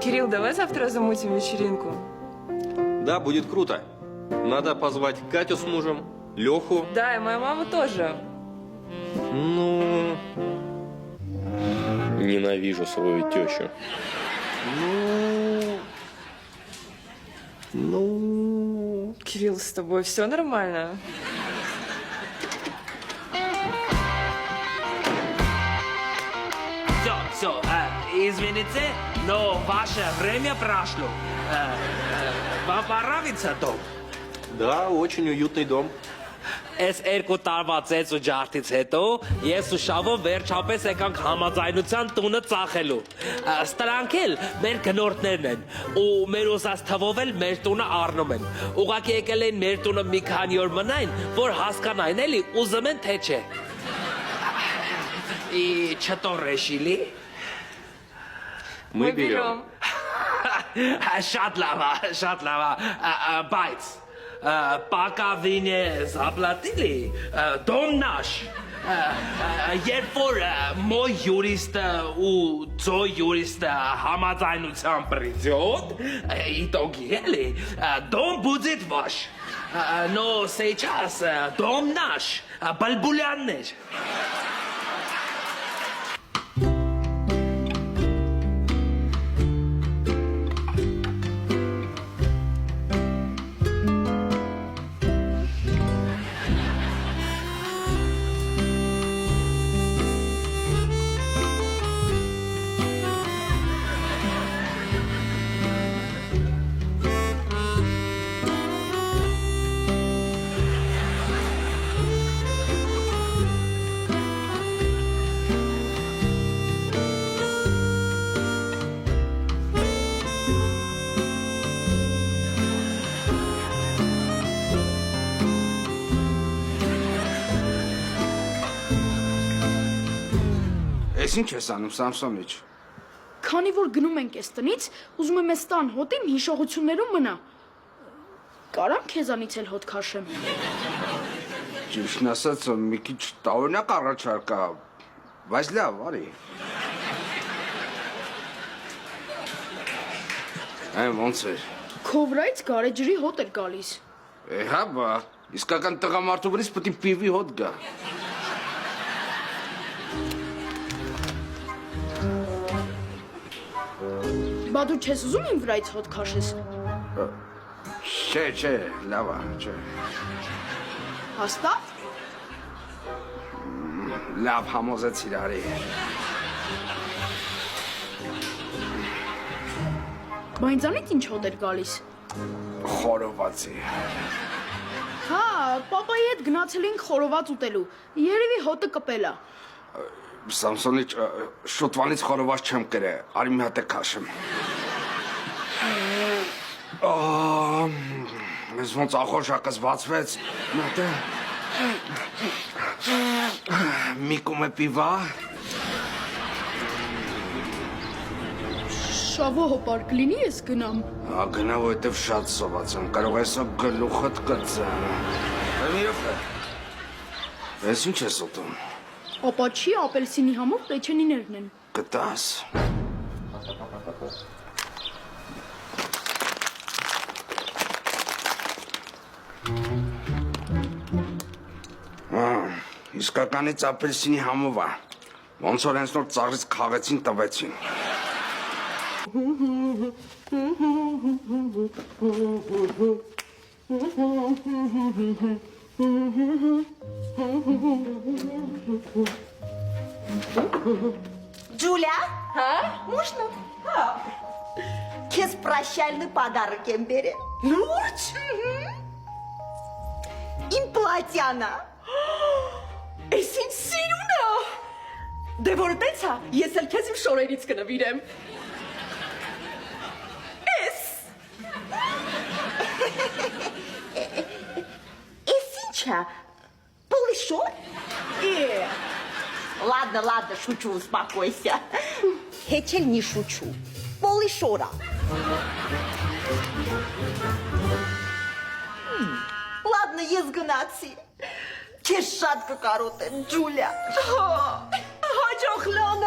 Кирилл, давай завтра замутим вечеринку. Да, будет круто. Надо позвать Катю с мужем, Леху. Да, и моя мама тоже. Ну... Ненавижу свою тещу. Ну... Кирилл, с тобой все нормально? Все, извините, но ваше время прошло. Вам понравится дом? Да, очень уютный дом. Այս երկու տարվա ծեծ ու ջարդից հետո ես ու Շավը վերջապես եկանք համաձայնության տունը ծախելու։ Ստրանք էլ մեր գնորդներն են ու մեր ուզած թվով էլ մեր տունը առնում են։ Ուղղակի եկել են մեր տունը մի քանի օր մնային, որ հասկանային էլի ուզում են թե չէ։ И что решили? Мы берем. Շատ լավ, բայց պակավին է զապլատիլի դոմ նաշ երբ որ մո յուրիստը ու ձո յուրիստը համաձայնության придет итоги էլի дом будет ваш но сейчас дом наш բալբուլյաններ Ես ինչ ես անում, Սամսոնիչ։ Քանի որ գնում ենք այս տնից, ուզում եմ այս տան հոտին հիշողություններում մնա։ Կարամ քեզանից էլ հոտ քաշեմ։ Ճիշտն ասած, մի քիչ տարօրինակ առաջարկ է, բայց լավ, արի։ Այն ոնց էր։ Քո վրայից գարեջրի հոտ էր գալիս։ Հա, բա, իսկական տղամարդու վրից պետք է պիվի հոտ գա։ Բա դու չես ուզում իմ վրայից հոտ քաշես։ Չէ, լավ է, չէ։ Հաստատ։ Լավ համոզեցիր, արի։ Բա ինձանից ինչ հոտ էր գալիս։ Խորովածի։ Հա, պապայի հետ գնացել ենք խորոված ուտելու։ Երևի հոտը կպել է։ Սամսոնիչ, շուտվանից խորոված չեմ կրե, արի մի հատ է քաշեմ։ Մեզ ոնց ախորժակս բացվեց, մի հատ է։ Մի կում է պիվա։ Շավո հոպար կլինի ես գնամ։ Հա, գնա, որովհետև շատ սոված եմ, կարող ես գլուխդ կծեմ։ Մի րոպե։ Ես ինչ ես ուտում։ Ապա չի ապելսինի համով պեչենիներն են։ Կտաս։ Իսկականից ապելսինի համով է։ Ոնց որ հենց նոր ծաղրից քաղեցին տվեցին։ Джуля? А? Можно? Кес прощальный подарок Эмбере. Лурч? Им платьяна. Էսին սիրուն է։ Դե որ տենց է, ես էլ քեզ իմ շորերից կնվիրեմ։ Էս։ Эсинча? Полышон? Ладно, шучу, успокойся. Хечель не шучу. Полышора. Ладно, ես գնացի։ Քեզ շատ կկարոտեմ, Ջուլիա։ Հաջող լան